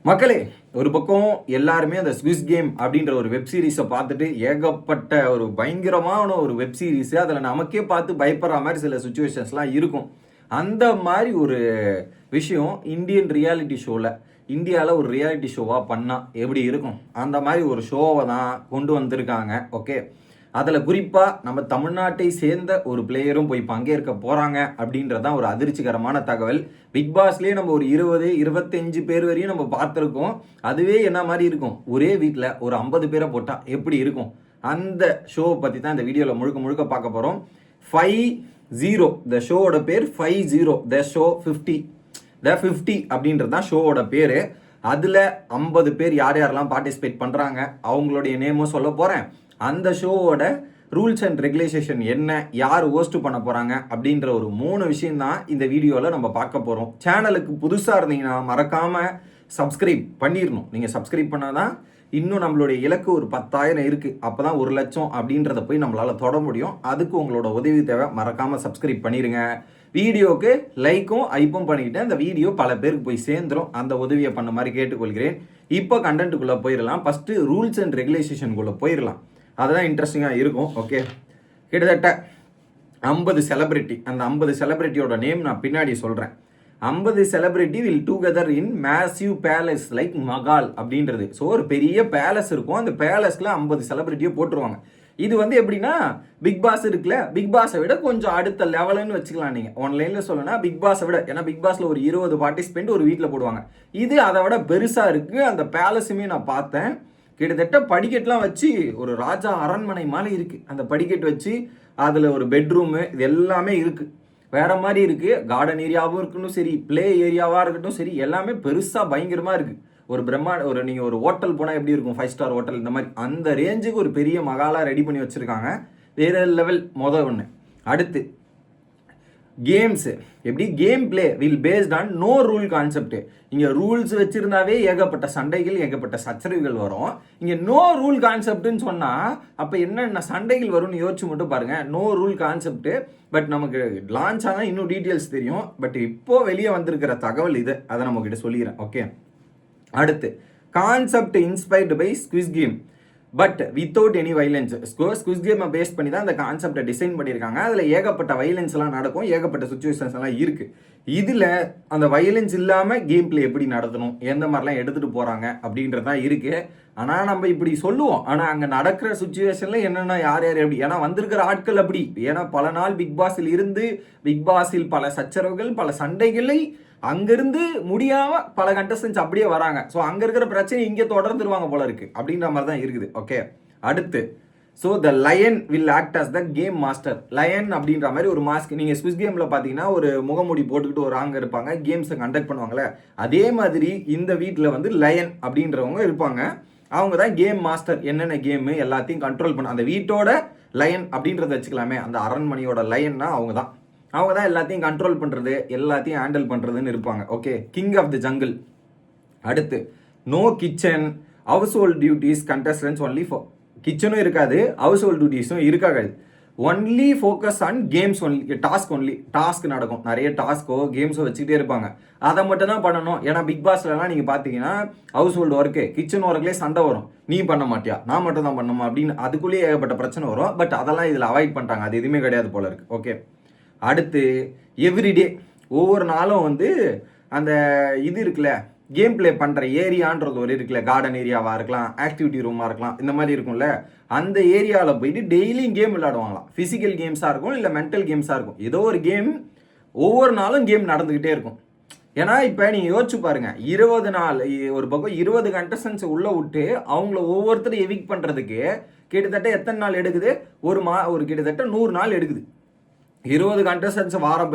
மக்களே, ஒரு பக்கம் எல்லாருமே அந்த ஸ்குவிஸ் கேம் அப்படின்ற ஒரு வெப் சீரிஸை பார்த்துட்டு ஏகப்பட்ட ஒரு பயங்கரமான ஒரு வெப் சீரிஸ், அதில் நமக்கே பார்த்து பயப்படுற மாதிரி சில சுச்சுவேஷன்ஸ்லாம் இருக்கும். அந்த மாதிரி ஒரு விஷயம் இந்தியன் ரியாலிட்டி ஷோவில், இந்தியாவில் ஒரு ரியாலிட்டி ஷோவாக பண்ணால் எப்படி இருக்கும், அந்த மாதிரி ஒரு ஷோவை தான் கொண்டு வந்திருக்காங்க. ஓகே, அதில் குறிப்பாக நம்ம தமிழ்நாட்டை சேர்ந்த ஒரு பிளேயரும் போய் பங்கேற்க போகிறாங்க அப்படின்றதான் ஒரு அதிர்ச்சிகரமான தகவல். பிக் பாஸ்லேயே நம்ம ஒரு 20-25 பேர் வரையும் நம்ம பார்த்துருக்கோம். அதுவே என்ன மாதிரி இருக்கும், ஒரே வீட்டில் ஒரு 50 பேரை போட்டால் எப்படி இருக்கும், அந்த ஷோவை பற்றி தான் இந்த வீடியோவில் முழுக்க முழுக்க பார்க்க போகிறோம். 50 த ஷோவோட பேர் 50 த ஷோ 50 த 50 அப்படின்றது தான் ஷோவோட பேர். அதில் 50 பேர் யார் யாரெல்லாம் பார்ட்டிசிபேட் பண்ணுறாங்க அவங்களுடைய நேமும் சொல்ல போகிறேன். அந்த ஷோவோட ரூல்ஸ் அண்ட் ரெகுலேஷன் என்ன, யார் ஹோஸ்ட் பண்ண போகிறாங்க அப்படின்ற ஒரு 3 விஷயம் தான் இந்த வீடியோவில் நம்ம பார்க்க போகிறோம். சேனலுக்கு புதுசாக இருந்தீங்கன்னா மறக்காமல் சப்ஸ்கிரைப் பண்ணிடணும். நீங்கள் சப்ஸ்கிரைப் பண்ணால் தான் இன்னும் நம்மளுடைய இலக்கு ஒரு 10,000 இருக்குது. அப்போ தான் 1 லட்சம் அப்படின்றத போய் நம்மளால் தொட முடியும். அதுக்கு உங்களோட உதவி தேவை. மறக்காமல் சப்ஸ்கிரைப் பண்ணிடுங்க. வீடியோவுக்கு லைக்கும் ஐப்பும் பண்ணிக்கிட்டு அந்த வீடியோ பல பேருக்கு போய் சேர்ந்துடும். அந்த உதவியை பண்ண மாதிரி கேட்டுக்கொள்கிறேன். இப்போ கண்டென்ட்டுக்குள்ளே போயிடலாம். ஃபஸ்ட்டு ரூல்ஸ் அண்ட் ரெகுலேஷனுக்குள்ளே போயிடலாம். அதுதான் இன்ட்ரெஸ்டிங்காக இருக்கும். ஓகே, கிட்டத்தட்ட 50 செலிபிரிட்டி, அந்த 50 செலிபிரிட்டியோட நேம் நான் பின்னாடி சொல்கிறேன். 50 celebrity will together in massive palace like Mahal அப்படின்றது. ஸோ ஒரு பெரிய பேலஸ் இருக்கும். அந்த பேலஸில் 50 செலிபிரிட்டியை போட்டுருவாங்க. இது வந்து எப்படின்னா, பிக் பாஸ் இருக்குல்ல, பிக் பாஸை விட கொஞ்சம் அடுத்த லெவலுன்னு வச்சுக்கலாம். நீங்கள் ஆன்லைனில் சொல்லணும்னா பிக் பாஸை விட, ஏன்னா பிக் பாஸில் ஒரு 20 பார்ட்டிசிபெண்ட் ஒரு வீட்டில் போடுவாங்க. இது அதை விட பெருசாக இருக்குது. அந்த பேலஸுமே நான் பார்த்தேன். கிட்டத்தட்ட படிக்கட்டுலாம் வச்சு ஒரு ராஜா அரண்மனை மாதிரி இருக்குது. அந்த படிக்கட்டு வச்சு அதில் ஒரு பெட்ரூமு, இது எல்லாமே இருக்குது. வேறு மாதிரி இருக்குது. கார்டன் ஏரியாவும் இருக்கட்டும் சரி, ப்ளே ஏரியாவாக இருக்கட்டும் சரி, எல்லாமே பெருசாக பயங்கரமாக இருக்குது. ஒரு நீங்கள் ஒரு ஹோட்டல் போனால் எப்படி இருக்கும், 5 ஸ்டார் ஹோட்டல், இந்த மாதிரி அந்த ரேஞ்சுக்கு ஒரு பெரிய மகாலாக ரெடி பண்ணி வச்சுருக்காங்க. வேறு லெவல் ஒன்று. அடுத்து கேம்ஸு, எப்படி game play will based on no rule concept. இங்கே ரூல்ஸ் வச்சுருந்தாவே ஏகப்பட்ட சண்டைகள், ஏகப்பட்ட சச்சரவுகள் வரும். இங்கே நோ ரூல் கான்செப்ட்னு சொன்னால் அப்போ என்னென்ன சண்டைகள் வரும்னு யோசிச்சு மட்டும் பாருங்கள். No rule concept. பட் நமக்கு லான்ச் ஆனால் இன்னும் டீட்டெயில்ஸ் தெரியும். பட் இப்போது வெளியே வந்திருக்கிற தகவல் இது, அதை நம்மக்கிட்ட சொல்லிக்கிறேன். ஓகே, அடுத்து concept inspired by Squid game but without any violence. Squid கேமை பேஸ் பண்ணி தான் அந்த கான்செப்டை டிசைன் பண்ணியிருக்காங்க. அதில் ஏகப்பட்ட வைலன்ஸ்லாம் நடக்கும், ஏகப்பட்ட சுச்சுவேஷன்ஸ் எல்லாம் இருக்குது. இதில் அந்த வைலன்ஸ் இல்லாமல் கேம் பிளே எப்படி நடத்தணும், எந்த மாதிரிலாம் எடுத்துகிட்டு போகிறாங்க அப்படின்றது தான் இருக்குது. ஆனால் நம்ம இப்படி சொல்லுவோம், ஆனால் அங்கே நடக்கிற சுச்சுவேஷனில் என்னென்ன யார் யார் எப்படி, ஏன்னா வந்திருக்கிற ஆட்கள் அப்படி. ஏன்னா பல நாள் பிக் பாஸில் இருந்து, பிக் பாஸில் பல சச்சரவுகள், பல சண்டைகளை அங்கிருந்து முடியாமல் பல கண்டஸ்டன்ஸ் அப்படியே வராங்க. ஸோ அங்கே இருக்கிற பிரச்சனை இங்கே தொடர்ந்துருவாங்க போல இருக்கு அப்படின்ற மாதிரி தான் இருக்குது. ஓகே, அடுத்து so the lion will act as the game master. Lion அப்படின்ற மாதிரி ஒரு மாஸ்க், நீங்கள் ஸ்விஸ் கேமில் பார்த்தீங்கன்னா ஒரு முகமூடி போட்டுக்கிட்டு ஒரு ஆங்க இருப்பாங்க, கேம்ஸை கண்டக்ட் பண்ணுவாங்களே, அதே மாதிரி இந்த வீட்டில் வந்து லயன் அப்படின்றவங்க இருப்பாங்க. அவங்க தான் கேம் மாஸ்டர். என்னென்ன கேமு எல்லாத்தையும் கண்ட்ரோல் பண்ண, அந்த வீட்டோட லயன் அப்படின்றத வச்சுக்கலாமே, அந்த அரண்மனையோட லயன்னா அவங்க தான். அவங்க தான் எல்லாத்தையும் கண்ட்ரோல் பண்ணுறது, எல்லாத்தையும் ஹேண்டில் பண்ணுறதுன்னு இருப்பாங்க. Okay, king of the jungle. அடுத்து no kitchen, household duties contestants only for, கிச்சனும் இருக்காது, ஹவுஸ் ஹோல்ட் டியூட்டிஸும் இருக்காது. Only focus on games only, task only. Task நடக்கும், நிறைய டாஸ்க்கோ கேம்ஸோ வச்சுக்கிட்டே இருப்பாங்க. அதை மட்டும் தான் பண்ணணும். ஏன்னா பிக் பாஸ்லலாம் நீங்கள் பார்த்தீங்கன்னா ஹவுஸ் ஹோல்டு ஒர்க்கு, கிச்சன் ஒர்க்லேயே சண்டை வரும். நீ பண்ண மாட்டியா, நான் மட்டும் தான் பண்ணணுமா அப்படின்னு, அதுக்குள்ளேயே ஏகப்பட்ட பிரச்சனை வரும். பட் அதெல்லாம் இதில் அவாய்ட் பண்ணிட்டாங்க. அது எதுவுமே கிடையாது போல இருக்கு. ஓகே, அடுத்து எவ்ரிடே, ஒவ்வொரு நாளும் வந்து அந்த இது இருக்குல்ல, கேம் பிளே பண்ணுற ஏரியான்றது ஒரு இருக்குல்ல, கார்டன் ஏரியாவாக இருக்கலாம், ஆக்டிவிட்டி ரூமாக இருக்கலாம், இந்த மாதிரி இருக்கும்ல, அந்த ஏரியாவில் போயிட்டு டெய்லியும் கேம் விளையாடுவாங்களாம். ஃபிசிக்கல் கேம்ஸாக இருக்கும், இல்லை மென்டல் கேம்ஸாக இருக்கும். ஏதோ ஒரு கேம் ஒவ்வொரு நாளும் கேம் நடந்துக்கிட்டே இருக்கும். ஏன்னா இப்போ நீங்கள் யோசிச்சு பாருங்கள், 20 நாள் ஒரு பக்கம் 20 கண்டஸ்டன்ஸ் உள்ளே விட்டு அவங்கள ஒவ்வொருத்தரும் எவிக் பண்ணுறதுக்கு கிட்டத்தட்ட எத்தனை நாள் எடுக்குது, ஒரு கிட்டத்தட்ட 100 நாள் எடுக்குது. 20 கண்டஸ்டன்ஸ் வாரம்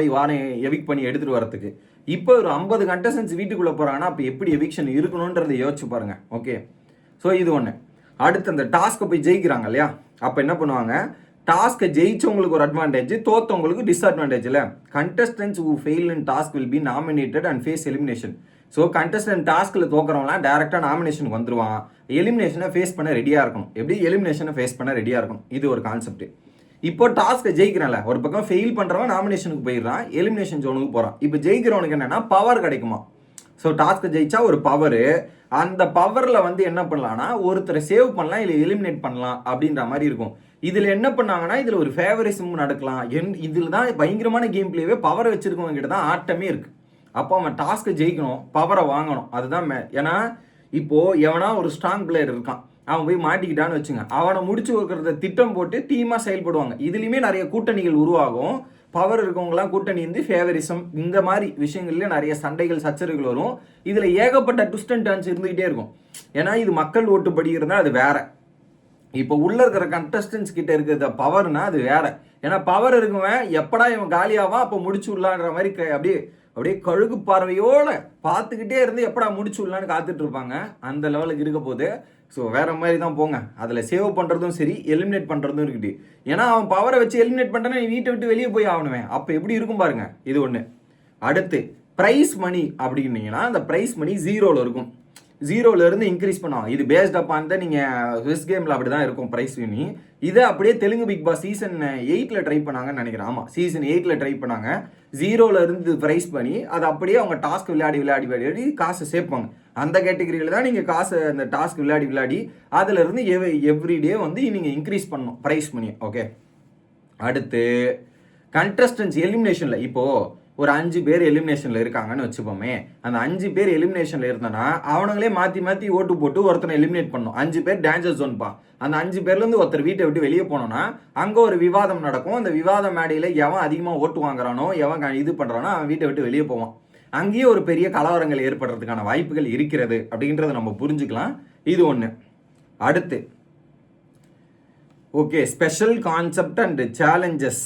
எவிக் பண்ணி எடுத்துகிட்டு வரதுக்கு. இப்போ ஒரு 50 கண்டஸ்டன்ஸ் வீட்டுக்குள்ளே போகிறாங்கன்னா அப்போ எப்படி எவிக்ஷன் இருக்கணுன்றதை யோசிச்சு பாருங்க. ஓகே, ஸோ இது ஒன்று. அடுத்து அந்த டாஸ்க்கை போய் ஜெயிக்கிறாங்க இல்லையா, அப்போ என்ன பண்ணுவாங்க, டாஸ்க்கை ஜெயிச்சவங்களுக்கு ஒரு அட்வான்டேஜ், தோத்தவங்களுக்கு டிஸ்அட்வான்டேஜ். இல்லை, contestants who fail in task will be nominated and face elimination. So contestant டாஸ்கில் தோக்குறவங்களாம் டேரெக்டாக நாமினேஷனுக்கு வந்துடுவான். எலிமினேஷனை ஃபேஸ் பண்ண ரெடியாக இருக்கணும். எப்படி எலிமினேஷனை ஃபேஸ் பண்ண ரெடியாக இருக்கணும், இது ஒரு கான்செப்ட். இப்போ டாஸ்க்கை ஜெயிக்கிறான்ல, ஒரு பக்கம் ஃபெயில் பண்ணுறவன் நாமினேஷனுக்கு போயிடுறான், எலிமினேஷன் ஜோனுக்கு போகிறான். இப்போ ஜெயிக்கிறவனுக்கு என்னென்னா பவர் கிடைக்குமா, ஸோ டாஸ்க்கு ஜெயிச்சா ஒரு பவரு, அந்த பவரில் வந்து என்ன பண்ணலாம்னா ஒருத்தரை சேவ் பண்ணலாம் இல்லை எலிமினேட் பண்ணலாம் அப்படின்ற மாதிரி இருக்கும். இதில் என்ன பண்ணாங்கன்னா இதில் ஒரு ஃபேவரிசம் நடக்கலாம். இதில் தான் பயங்கரமான கேம் பிளேவே பவரை வச்சிருக்கவங்க கிட்ட தான் ஆட்டமே இருக்கு. அப்போ அவன் டாஸ்க்கை ஜெயிக்கணும், பவரை வாங்கணும். அதுதான் ஏன்னா இப்போ எவனா ஒரு ஸ்ட்ராங் பிளேயர் இருக்கான், அவன் போய் மாட்டிக்கிட்டான்னு வச்சுங்க, அவனை முடிச்சு வைக்கிறத திட்டம் போட்டு டீமாக செயல்படுவாங்க. இதுலேயுமே நிறைய கூட்டணிகள் உருவாகும். பவர் இருக்கவங்களாம் கூட்டணி வந்து ஃபேவரிசம் இந்த மாதிரி விஷயங்கள்ல நிறைய சண்டைகள் சச்சரவுகள் வரும். இதில் ஏகப்பட்ட ட்விஸ்ட் அண்ட் டர்ன்ஸ் இருந்துகிட்டே இருக்கும். ஏன்னா இது மக்கள் ஓட்டுப்படி இருந்தால் அது வேற, இப்போ உள்ள இருக்கிற கண்டஸ்டன்ஸ் கிட்ட இருக்கிற பவர்னா அது வேற. ஏன்னா பவர் இருக்குவன் எப்படா இவன் காலியாவான் அப்போ முடிச்சு விடலான்ற மாதிரி அப்படியே அப்படியே கழுகு பார்வையோட பார்த்துக்கிட்டே இருந்து எப்படா முடிச்சு விடலான்னு காத்துட்டு இருப்பாங்க. அந்த லெவலுக்கு இருக்க போது. ஸோ வேற மாதிரி தான் போங்க. அதில் சேவ் பண்ணுறதும் சரி, எலிமினேட் பண்ணுறதும் இருக்குது. ஏன்னா அவன் பவரை வச்சு எலிமினேட் பண்ணுறேன்னா நீ வீட்டை விட்டு வெளியே போய் ஆகணுவேன். அப்போ எப்படி இருக்கும் பாருங்க. இது ஒன்று. அடுத்து ப்ரைஸ் மணி அப்படின்னீங்கன்னா அந்த ப்ரைஸ் மணி 0ல் இருக்கும். 0லேருந்து இன்க்ரீஸ் பண்ணுவாங்க. இது பேஸ்ட் அப்பான் தான் நீங்கள் ஸ்விஸ் கேமில் அப்படி தான் இருக்கும் ப்ரைஸ் மணி. இதை அப்படியே தெலுங்கு பிக் பாஸ் சீசன் 8ல் ட்ரை பண்ணாங்கன்னு நினைக்கிறேன். ஆமாம், சீசன் 8ல் ட்ரை பண்ணாங்க. 0லேருந்து ப்ரைஸ் பண்ணி அதை அப்படியே அவங்க டாஸ்க் விளையாடி காசை சேர்ப்பாங்க. அந்த கேட்டகரியில் தான் நீங்கள் காசை அந்த டாஸ்க் விளையாடி அதிலிருந்து எவ்ரிடே வந்து நீங்கள் இன்க்ரீஸ் பண்ணணும் ப்ரைஸ் மணி. ஓகே, அடுத்து கண்டஸ்டன்ஸ் எலிமினேஷனில் இப்போது ஒரு 5 பேர் எலிமினேஷனில் இருக்காங்கன்னு வச்சுப்போமே. அந்த 5 பேர் எலிமினேஷனில் இருந்தோன்னா அவனுங்களே மாற்றி ஓட்டு போட்டு ஒருத்தனை எலிமினேட் பண்ணணும். 5 பேர் டேஞ்சர் ஜோன்பா. அந்த 5 பேர்லேருந்து ஒருத்தர் வீட்டை விட்டு வெளியே போனோன்னா அங்கே ஒரு விவாதம் நடக்கும். அந்த விவாத மேடையில் எவன் அதிகமாக ஓட்டு வாங்குறானோ, எவன் இது பண்ணுறானோ அவன் வீட்டை விட்டு வெளியே போவான். அங்கேயே ஒரு பெரிய கலவரங்கள் ஏற்படுறதுக்கான வாய்ப்புகள் இருக்கிறது அப்படின்றத நம்ம புரிஞ்சுக்கலாம். இது ஒன்று. அடுத்து okay, special concept and challenges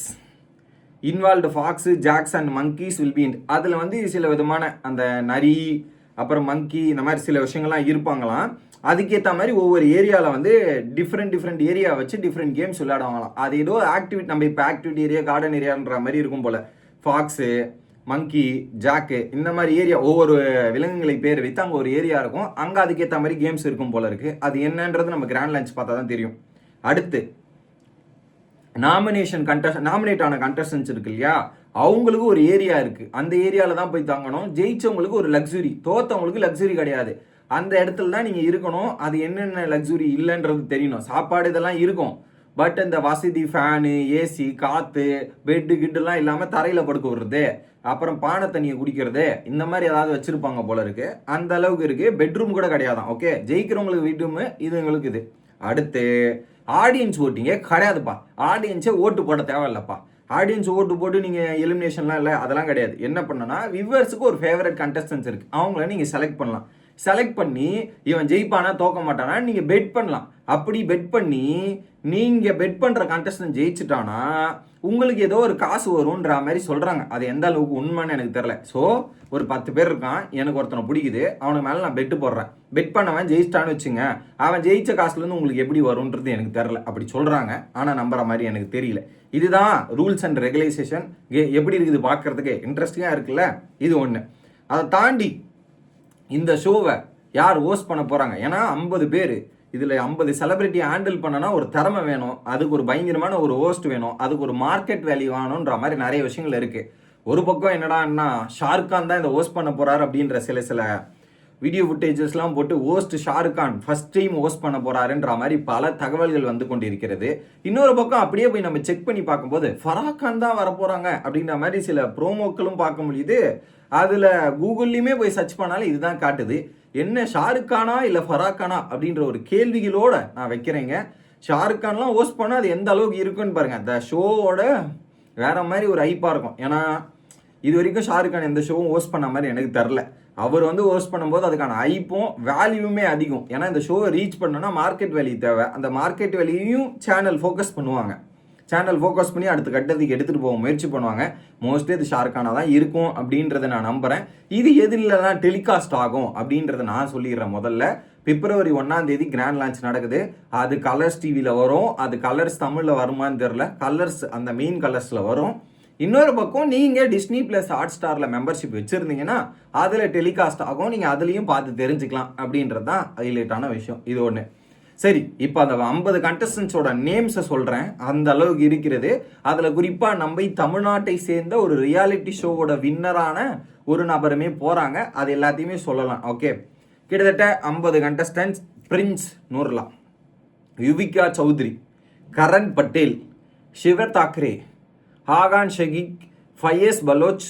involved fox, jacks and monkeys will be. அதில் வந்து சில விதமான அந்த நரி அப்புறம் மங்கி இந்த மாதிரி சில விஷயங்கள்லாம் இருப்பாங்களாம். அதுக்கேற்ற மாதிரி ஒவ்வொரு ஏரியாவில் வந்து டிஃப்ரெண்ட் ஏரியா வச்சு டிஃப்ரெண்ட் கேம்ஸ் விளையாடுவாங்களாம். அது ஏதோ ஆக்டிவிட்டி, நம்ம இப்போ ஆக்டிவிட்டி ஏரியா கார்டன் ஏரியான்ற மாதிரி இருக்கும் போல். ஃபாக்ஸு, மங்கி, ஜாக்கு இந்த மாதிரி ஏரியா ஒவ்வொரு விலங்குகளை பேர் வைத்து அங்கே ஒரு ஏரியா இருக்கும். அங்கே அதுக்கேற்ற மாதிரி கேம்ஸ் இருக்கும் போல இருக்குது. அது என்னன்றது நம்ம கிராண்ட் லஞ்ச் பார்த்தா தான் தெரியும். அடுத்து நாமினேட் ஆன கண்டஸ்டன்ஸ் இருக்கு இல்லையா, அவங்களுக்கு ஒரு ஏரியா இருக்குது. அந்த ஏரியாவில் தான் போய் தங்கணும். ஜெயிச்சவங்களுக்கு ஒரு லக்ஸுரி, தோத்தவங்களுக்கு லக்ஸுரி கிடையாது. அந்த இடத்துல தான் நீங்கள் இருக்கணும். அது என்னென்ன லக்ஸுரி இல்லைன்றது தெரியணும். சாப்பாடு இதெல்லாம் இருக்கும், பட் இந்த வசதி, ஃபேனு, ஏசி, காற்று, பெட்டு கிட்டெல்லாம் இல்லாமல் தரையில் படுக்க விடுறது, அப்புறம் பானை தண்ணியை குடிக்கிறது, இந்த மாதிரி ஏதாவது வச்சுருப்பாங்க போல இருக்குது. அந்த அளவுக்கு இருக்குது. பெட்ரூம் கூட கிடையாதான். ஓகே, ஜெயிக்கிறவங்களுக்கு வீட்டுமே இதுங்களுக்கு இது. அடுத்து ஆடியன்ஸ் ஓட்டிங்கே கிடையாதுப்பா. ஆடியன்ஸே ஓட்டு போட தேவையில்லப்பா. ஆடியன்ஸ் ஓட்டு போட்டு நீங்கள் எலிமினேஷன்லாம் இல்லை, அதெல்லாம் கிடையாது. என்ன பண்ணனா வியூவர்ஸுக்கு ஒரு ஃபேவரட் கண்டஸ்டன்ஸ் இருக்குது, அவங்கள நீங்கள் செலக்ட் பண்ணலாம். செலக்ட் பண்ணி இவன் ஜெயிப்பானா தோக்க மாட்டானா நீங்கள் பெட் பண்ணலாம். அப்படி பெட் பண்ணி நீங்கள் பெட் பண்ணுற கண்டஸ்டன்ட் ஜெயிச்சுட்டானா உங்களுக்கு ஏதோ ஒரு காசு வரும்ன்ற மாதிரி சொல்கிறாங்க. அது எந்த அளவுக்கு உண்மைன்னு எனக்கு தெரில. ஸோ ஒரு 10 பேர் இருக்கான், எனக்கு ஒருத்தனை பிடிக்குது, அவனுக்கு மேலே நான் பெட்டு போடுறேன். பெட் பண்ணவன் ஜெயிச்சிட்டான்னு வச்சுங்க, அவன் ஜெயிச்ச காசுலேருந்து உங்களுக்கு எப்படி வரும்ன்றது எனக்கு தெரில. அப்படி சொல்கிறாங்க, ஆனால் நம்புற மாதிரி எனக்கு தெரியல. இதுதான் ரூல்ஸ் அண்ட் ரெகுலேஷன். எப்படி இருக்குது பார்க்குறதுக்கு இன்ட்ரெஸ்டிங்காக இருக்குல்ல. இது ஒன்று. அதை தாண்டி இந்த ஷோவை யார் ஹோஸ்ட் பண்ண போகிறாங்க? ஏன்னா 50 பேர், இதில் 50 செலிபிரிட்டியை ஹேண்டில் பண்ணனா ஒரு திறமை வேணும், அதுக்கு ஒரு பயங்கரமான ஒரு ஹோஸ்ட் வேணும், அதுக்கு ஒரு மார்க்கெட் வேல்யூ வேணுன்ற மாதிரி நிறைய விஷயங்கள் இருக்குது. ஒரு பக்கம் என்னடான்னா ஷாருக் கான் தான் இதை ஹோஸ்ட் பண்ண போகிறார் அப்படின்ற சில வீடியோ ஃபுட்டேஜஸ்லாம் போட்டு host Shahrukh Khan first time host பண்ண போகிறாருன்ற மாதிரி பல தகவல்கள் வந்து கொண்டு இருக்கிறது. இன்னொரு பக்கம் அப்படியே போய் நம்ம செக் பண்ணி பார்க்கும்போது ஃபராக் கான் தான் வரப்போகிறாங்க அப்படின்ற மாதிரி சில ப்ரோமோக்களும் பார்க்க முடியுது. அதில் கூகுள்லையுமே போய் சர்ச் பண்ணாலும் இதுதான் காட்டுது. என்ன ஷாருக் கானா இல்லை ஃபராக் கானா அப்படின்ற ஒரு கேள்விகளோட நான் வைக்கிறேங்க. ஷாருக் கான்லாம் ஹோஸ்ட் பண்ணால் அது எந்த அளவுக்கு இருக்குன்னு பாருங்கள். அந்த ஷோவோட வேற மாதிரி ஒரு ஹைப்பாக இருக்கும். ஏன்னா இது வரைக்கும் ஷாருக் கான் எந்த ஷோவும் ஹோஸ்ட் பண்ண மாதிரி எனக்கு தெரில. அவர் வந்து ஹோஸ்ட் பண்ணும்போது அதுக்கான ஹைப்பும் வேல்யூமே அதிகம். ஏன்னா இந்த ஷோவை ரீச் பண்ணோன்னா மார்க்கெட் வேல்யூ தேவை. அந்த மார்க்கெட் வேல்யூயும் சேனல் ஃபோக்கஸ் பண்ணுவாங்க. சேனல் ஃபோக்கஸ் பண்ணி அடுத்த கட்டத்துக்கு எடுத்துகிட்டு போக முயற்சி பண்ணுவாங்க. மோஸ்ட்லி இது ஷாருக் கானாக தான் இருக்கும் அப்படின்றத நான் நம்புகிறேன். இது எதிலெல்லாம் டெலிகாஸ்ட் ஆகும் அப்படின்றத நான் சொல்லிடுறேன். முதல்ல பிப்ரவரி 1ஆம் தேதி கிராண்ட் லான்ச் நடக்குது. அது கலர்ஸ் டிவியில் வரும். அது கலர்ஸ் தமிழில் வருமானு தெரில. கலர்ஸ் அந்த மெயின் கலர்ஸில் வரும். இன்னொரு பக்கம் நீங்கள் டிஸ்னி ப்ளஸ் ஹாட் ஸ்டாரில் மெம்பர்ஷிப் வச்சுருந்தீங்கன்னா அதில் டெலிகாஸ்ட் ஆகும். நீங்கள் அதுலேயும் பார்த்து தெரிஞ்சுக்கலாம் அப்படின்றது தான் ஹைலைட்டான விஷயம். இது ஒன்று. சரி, இப்போ அந்த 50 கண்டஸ்டன்ஸோட நேம்ஸை சொல்கிறேன். அந்த அளவுக்கு இருக்கிறது. அதில் குறிப்பாக நம்ம தமிழ்நாட்டை சேர்ந்த ஒரு ரியாலிட்டி ஷோவோட வின்னரான ஒரு நபருமே போகிறாங்க. அது எல்லாத்தையுமே சொல்லலாம். ஓகே, கிட்டத்தட்ட 50 கண்டஸ்டன்ஸ். பிரின்ஸ் நூர்லா, யுவிகா சௌத்ரி, கரண் பட்டேல், சிவ தாக்கரே, ஹாகான் ஷகிக், ஃபயேஸ் பலோச்,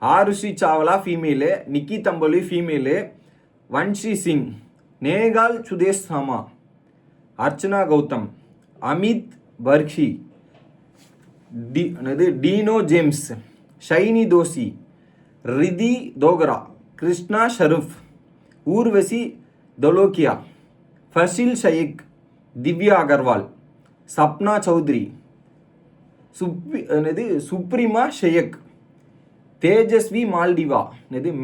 ஆருஷி சாவ்லா ஃபீமேலு, நிக்கி தம்பலி ஃபீமேலு, வன்ஷி சிங், நேகால் சுதேஷ் சமா, அர்ச்சனா கௌதம், அமித் பர்கி, டீனோ ஜேம்ஸ், ஷைனி தோசி, ரிதி தோகரா, கிருஷ்ணா ஷரூஃப், ஊர்வசி தொலோக்கியா, ஃபஷில் ஷயீக், திவ்யா அகர்வால், சப்னா சௌத்ரி, சுப்ரிமா ஷேக், தேஜஸ்வி மால்டிவா,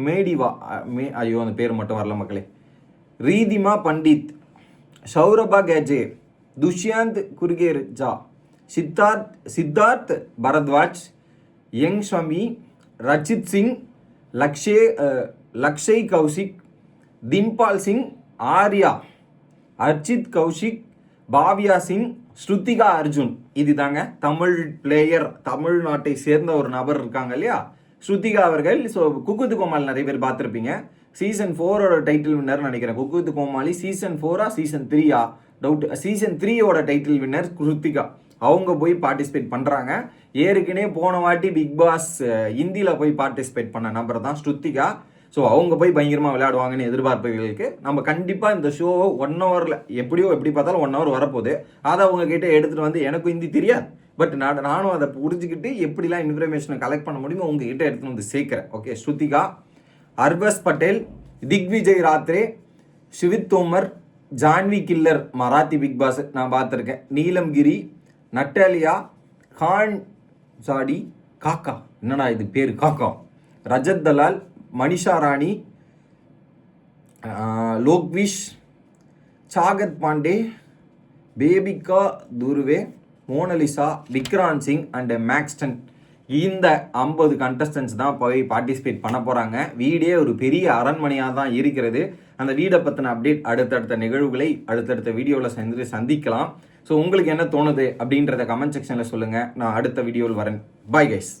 மேடிவா, ஐயோ அந்த பேர் மட்டும் வரல மக்களே, ரீதிமா பண்டித், சௌரபா கேஜே, துஷ்யந்த் குர்கேர்ஜா, சித்தார்த் பரத்வாஜ், யங் ஷமி, ரச்சித் சிங், லக்ஷய் கௌஷிக், தின்பால் சிங், ஆர்யா, அர்ச்சித் கௌஷிக், பாவ்யா சிங், ஸ்ருத்திகா அர்ஜுன். இது தாங்க தமிழ் பிளேயர், தமிழ்நாட்டை சேர்ந்த ஒரு நபர் இருக்காங்க இல்லையா, ஸ்ருத்திகா அவர்கள். ஸோ குக்கு வித் கோமாளி நிறைய பேர் பார்த்துருப்பீங்க. சீசன் 4ஓட டைட்டில் வின்னர் நினைக்கிறேன். குக்கு வித் கோமாளி சீசன் 4ஆ சீசன் 3ஆ டவுட். சீசன் 3ஓட டைட்டில் வின்னர் ஸ்ருத்திகா. அவங்க போய் பார்ட்டிசிபேட் பண்ணுறாங்க. ஏற்கனவே போன வாட்டி பிக் பாஸ் இந்தியில் போய் பார்ட்டிசிபேட் பண்ண நபர் தான் ஸ்ருத்திகா. ஸோ அவங்க போய் பயங்கரமாக விளையாடுவாங்கன்னு எதிர்பார்ப்புகளுக்கு நம்ம கண்டிப்பாக இந்த ஷோவை 1 ஹவரில் எப்படி பார்த்தாலும் 1 ஹவர் வரப்போகுது. அதை அவங்க கிட்ட எடுத்துகிட்டு வந்து, எனக்கும் ஹிந்தி தெரியாது, பட் நானும் அதை புரிஞ்சுக்கிட்டு எப்படிலாம் இன்ஃபர்மேஷனை கலெக்ட் பண்ண முடியுமோ உங்ககிட்ட எடுத்துகிட்டு வந்து சேர்க்குறேன். Okay, Shrutika, Arbaz Patel, Digvijay Rathee, Shivet Tomar, Jahnavi Killekar Marathi Big Boss நான் பார்த்துருக்கேன், நீலம்கிரி, நட்டாலியா, கான் சாடி, காக்கா, என்னடா இது பேர் காக்கா, ரஜத் தலால், மனிஷா ராணி, லோக்விஷ், சாகத் பாண்டே, பேபிகா துருவே, மோனலிசா, விக்ராந்த் சிங் அண்ட் மேக்ஸ்டன். இந்த 50 கண்டஸ்டன்ஸ் தான் போய் பார்ட்டிசிபேட் பண்ண போகிறாங்க. வீடே ஒரு பெரிய அரண்மனையாக தான் இருக்கிறது. அந்த வீடை பற்றின அப்டேட் அடுத்தடுத்த நிகழ்வுகளை அடுத்தடுத்த வீடியோவில் சந்திக்கலாம். ஸோ உங்களுக்கு என்ன தோணுது அப்படின்றத கமெண்ட் செக்ஷனில் சொல்லுங்கள். நான் அடுத்த வீடியோவில் வரேன். Bye guys.